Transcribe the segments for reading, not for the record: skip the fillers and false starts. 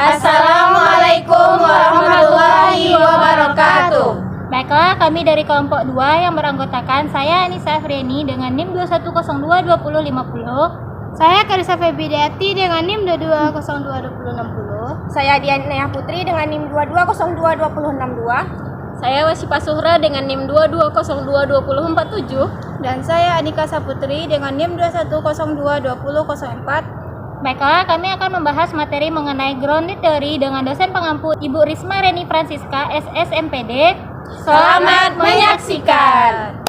Assalamualaikum warahmatullahi wabarakatuh. Baiklah, kami dari kelompok 2 yang beranggotakan saya Anissa Afriani dengan NIM 21022050. Saya Karissa Febridiati dengan NIM 22022060. Saya Diana Putri dengan NIM 22022062. Saya Wasifah Suhra dengan NIM 22022047. Dan saya Anika Saputri dengan NIM 21022004. Baiklah, kami akan membahas materi mengenai grounded theory dengan dosen pengampu Ibu Risma Reni Francisca, SSMPD. Selamat menyaksikan.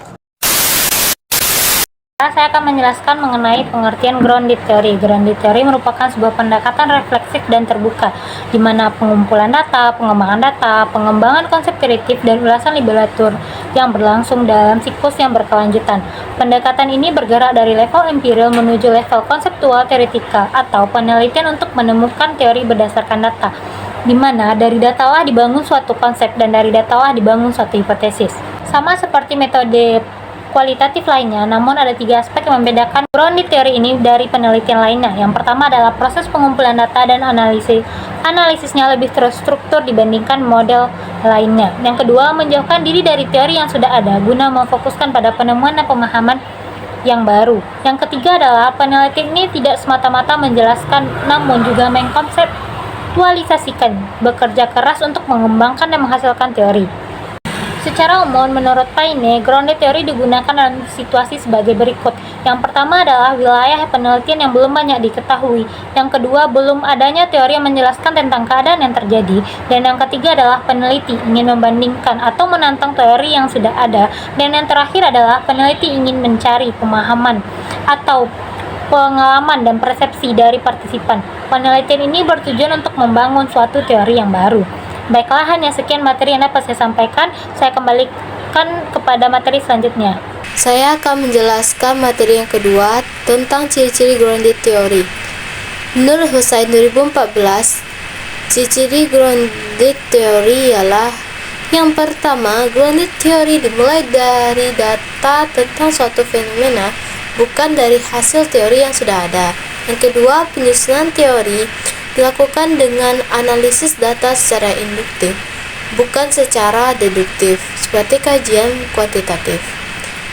Saya akan menjelaskan mengenai pengertian grounded theory. Grounded theory merupakan sebuah pendekatan refleksif dan terbuka, di mana pengumpulan data, pengembangan konsep teoritik, dan ulasan literatur yang berlangsung dalam siklus yang berkelanjutan. Pendekatan ini bergerak dari level empiril menuju level konseptual teoretikal atau penelitian untuk menemukan teori berdasarkan data, di mana dari datalah dibangun suatu konsep dan dari datalah dibangun suatu hipotesis. Sama seperti metode kualitatif lainnya, namun ada 3 aspek yang membedakan grounded theory ini dari penelitian lainnya. Yang pertama adalah proses pengumpulan data dan analisisnya lebih terstruktur dibandingkan model lainnya. Yang kedua, menjauhkan diri dari teori yang sudah ada guna memfokuskan pada penemuan dan pemahaman yang baru. Yang ketiga adalah penelitian ini tidak semata-mata menjelaskan, namun juga mengkonseptualisasikan, bekerja keras untuk mengembangkan dan menghasilkan teori. Secara umum, menurut Paine, grounded theory digunakan dalam situasi sebagai berikut. Yang pertama adalah wilayah penelitian yang belum banyak diketahui. Yang kedua, belum adanya teori yang menjelaskan tentang keadaan yang terjadi. Dan yang ketiga adalah peneliti ingin membandingkan atau menantang teori yang sudah ada. Dan yang terakhir adalah peneliti ingin mencari pemahaman atau pengalaman dan persepsi dari partisipan. Penelitian ini bertujuan untuk membangun suatu teori yang baru. Baiklah, hanya sekian materi yang dapat saya sampaikan. Saya kembalikan kepada materi selanjutnya. Saya akan menjelaskan materi yang kedua tentang ciri-ciri grounded theory. Menurut Hussain 2014, ciri-ciri grounded theory ialah: yang pertama, grounded theory dimulai dari data tentang suatu fenomena, bukan dari hasil teori yang sudah ada. Yang kedua, penyusunan teori dilakukan dengan analisis data secara induktif, bukan secara deduktif, seperti kajian kuantitatif.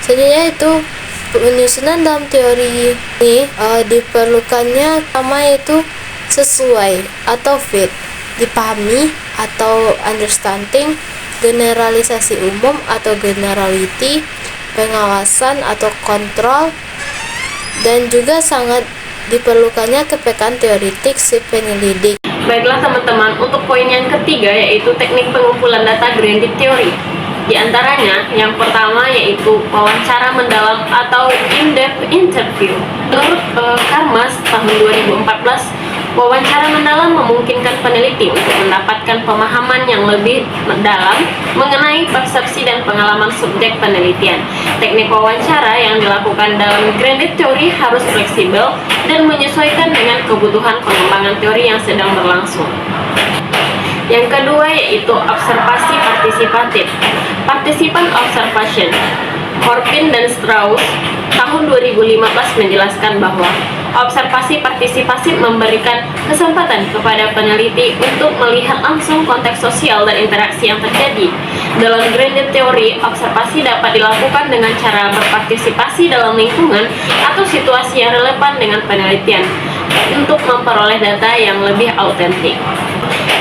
Selanjutnya itu penyusunan dalam teori ini diperlukannya pertama yaitu sesuai atau fit, dipahami atau understanding, generalisasi umum atau generality, pengawasan atau kontrol, dan juga sangat diperlukannya kepekaan teoritik si penyelidik. Baiklah teman-teman, untuk poin yang ketiga yaitu teknik pengumpulan data grounded theory. Di antaranya, yang pertama yaitu wawancara mendalam atau in-depth interview. Menurut Karmas tahun 2014, wawancara mendalam memungkinkan peneliti untuk mendapatkan pemahaman yang lebih mendalam mengenai persepsi dan pengalaman subjek penelitian. Teknik wawancara yang dilakukan dalam grounded theory harus fleksibel dan menyesuaikan dengan kebutuhan pengembangan teori yang sedang berlangsung. Yang kedua yaitu observasi partisipatif, participant observation. Horkin dan Strauss tahun 2015 menjelaskan bahwa observasi partisipasi memberikan kesempatan kepada peneliti untuk melihat langsung konteks sosial dan interaksi yang terjadi. Dalam grounded theory, observasi dapat dilakukan dengan cara berpartisipasi dalam lingkungan atau situasi yang relevan dengan penelitian untuk memperoleh data yang lebih autentik.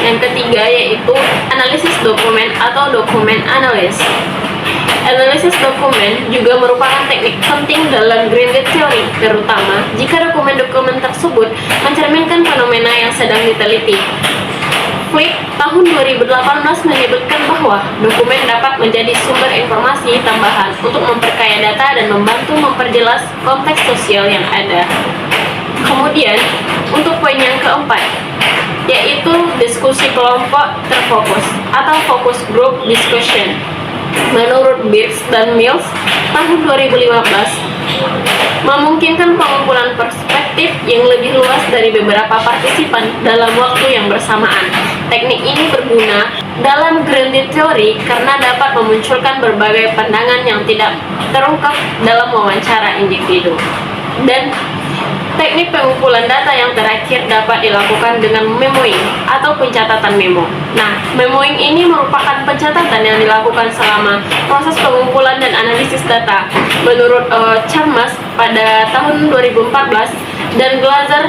Yang ketiga yaitu analisis dokumen atau dokumen analis. Analisis dokumen juga merupakan teknik penting dalam grounded theory, terutama jika dokumen-dokumen tersebut mencerminkan fenomena yang sedang diteliti. Flick tahun 2018 menyebutkan bahwa dokumen dapat menjadi sumber informasi tambahan untuk memperkaya data dan membantu memperjelas konteks sosial yang ada. Kemudian, untuk poin yang keempat, yaitu diskusi kelompok terfokus atau focus group discussion. Menurut Birks dan Mills tahun 2015, memungkinkan pengumpulan perspektif yang lebih luas dari beberapa partisipan dalam waktu yang bersamaan. Teknik ini berguna dalam grounded theory karena dapat memunculkan berbagai pandangan yang tidak terungkap dalam wawancara individu. Dan Teknik pengumpulan data yang terakhir dapat dilakukan dengan memoing atau pencatatan memo. Nah, memoing ini merupakan pencatatan yang dilakukan selama proses pengumpulan dan analisis data. Menurut Chalmers pada tahun 2014 dan Glaser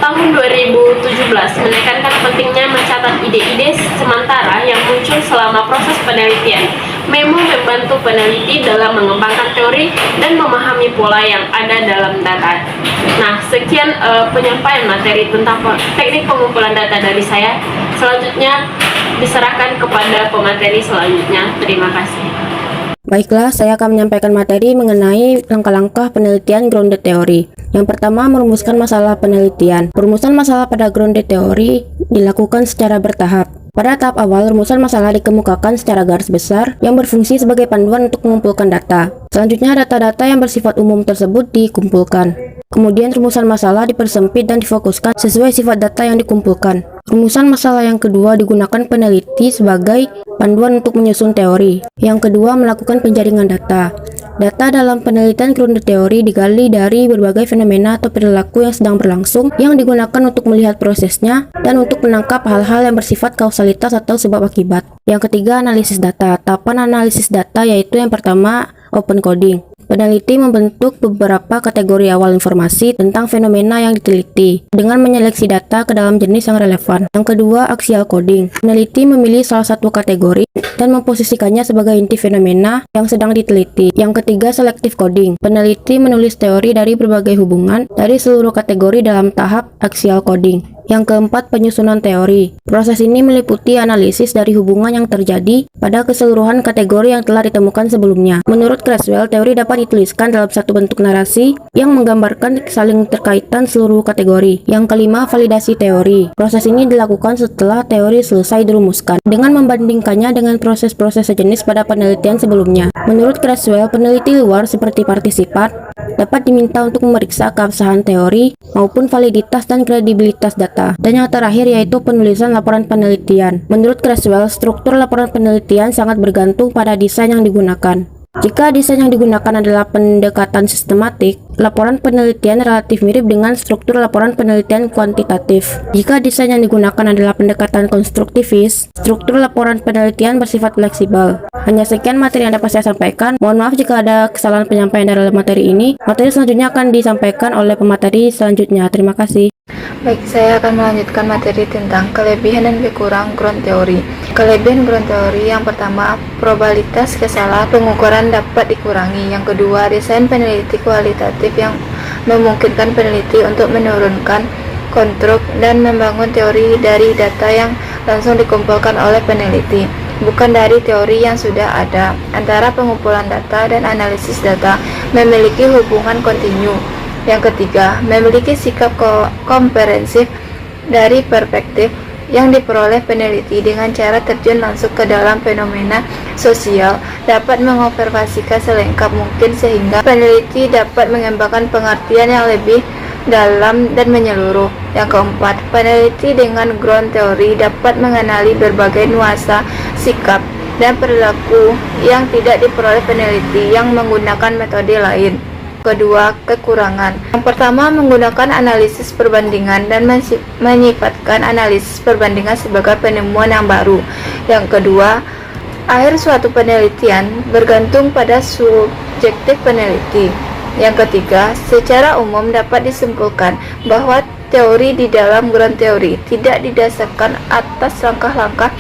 tahun 2017 menekankan pentingnya mencatat ide-ide sementara yang muncul selama proses penelitian. Memo membantu peneliti dalam mengembangkan teori dan memahami pola yang ada dalam data. Nah, sekian penyampaian materi tentang teknik pengumpulan data dari saya. Selanjutnya diserahkan kepada pemateri selanjutnya. Terima kasih. Baiklah, saya akan menyampaikan materi mengenai langkah-langkah penelitian grounded theory. Yang pertama, merumuskan masalah penelitian. Perumusan masalah pada grounded theory dilakukan secara bertahap. Pada tahap awal, rumusan masalah dikemukakan secara garis besar yang berfungsi sebagai panduan untuk mengumpulkan data. Selanjutnya, data-data yang bersifat umum tersebut dikumpulkan. Kemudian, rumusan masalah dipersempit dan difokuskan sesuai sifat data yang dikumpulkan. Rumusan masalah yang kedua digunakan peneliti sebagai panduan untuk menyusun teori. Yang kedua, melakukan penjaringan data. Data dalam penelitian grounded theory digali dari berbagai fenomena atau perilaku yang sedang berlangsung yang digunakan untuk melihat prosesnya dan untuk menangkap hal-hal yang bersifat kausalitas atau sebab akibat. Yang ketiga, analisis data. Tahapan analisis data yaitu yang pertama, open coding. Peneliti membentuk beberapa kategori awal informasi tentang fenomena yang diteliti dengan menyeleksi data ke dalam jenis yang relevan. Yang kedua, axial coding. Peneliti memilih salah satu kategori dan memposisikannya sebagai inti fenomena yang sedang diteliti. Yang ketiga, selective coding. Peneliti menulis teori dari berbagai hubungan dari seluruh kategori dalam tahap axial coding. Yang keempat, penyusunan teori. Proses ini meliputi analisis dari hubungan yang terjadi pada keseluruhan kategori yang telah ditemukan sebelumnya. Menurut Creswell, teori dapat dituliskan dalam satu bentuk narasi yang menggambarkan saling terkaitan seluruh kategori. Yang kelima, validasi teori. Proses ini dilakukan setelah teori selesai dirumuskan, dengan membandingkannya dengan proses-proses sejenis pada penelitian sebelumnya. Menurut Creswell, peneliti luar seperti partisipan dapat diminta untuk memeriksa keabsahan teori maupun validitas dan kredibilitas data. Dan yang terakhir yaitu penulisan laporan penelitian. Menurut Creswell, struktur laporan penelitian sangat bergantung pada desain yang digunakan. Jika desain yang digunakan adalah pendekatan sistematik, laporan penelitian relatif mirip dengan struktur laporan penelitian kuantitatif. Jika desain yang digunakan adalah pendekatan konstruktivis, struktur laporan penelitian bersifat fleksibel. Hanya sekian materi yang dapat saya sampaikan. Mohon maaf jika ada kesalahan penyampaian dalam materi ini. Materi selanjutnya akan disampaikan oleh pemateri selanjutnya. Terima kasih. Baik, saya akan melanjutkan materi tentang kelebihan dan kekurangan ground theory. Kelebihan ground theory yang pertama, probabilitas kesalahan pengukuran dapat dikurangi. Yang kedua, desain peneliti kualitatif yang memungkinkan peneliti untuk menurunkan konstruk dan membangun teori dari data yang langsung dikumpulkan oleh peneliti, bukan dari teori yang sudah ada. Antara pengumpulan data dan analisis data memiliki hubungan kontinu. Yang ketiga, memiliki sikap komprehensif dari perspektif yang diperoleh peneliti dengan cara terjun langsung ke dalam fenomena sosial, dapat mengobservasikan selengkap mungkin sehingga peneliti dapat mengembangkan pengertian yang lebih dalam dan menyeluruh. Yang keempat, peneliti dengan ground theory dapat mengenali berbagai nuansa sikap dan perilaku yang tidak diperoleh peneliti yang menggunakan metode lain. Kedua, kekurangan. Yang pertama, menggunakan analisis perbandingan dan menyifatkan analisis perbandingan sebagai penemuan yang baru. Yang kedua, akhir suatu penelitian bergantung pada subjektif peneliti. Yang ketiga, secara umum dapat disimpulkan bahwa teori di dalam ground theory tidak didasarkan atas langkah-langkah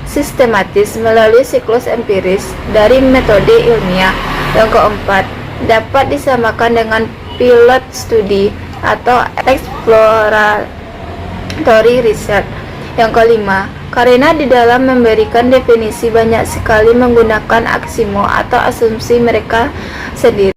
sistematis melalui siklus empiris dari metode ilmiah. Yang keempat, dapat disamakan dengan pilot studi atau exploratory research. Yang kelima, karena di dalam memberikan definisi banyak sekali menggunakan aksimo atau asumsi mereka sendiri.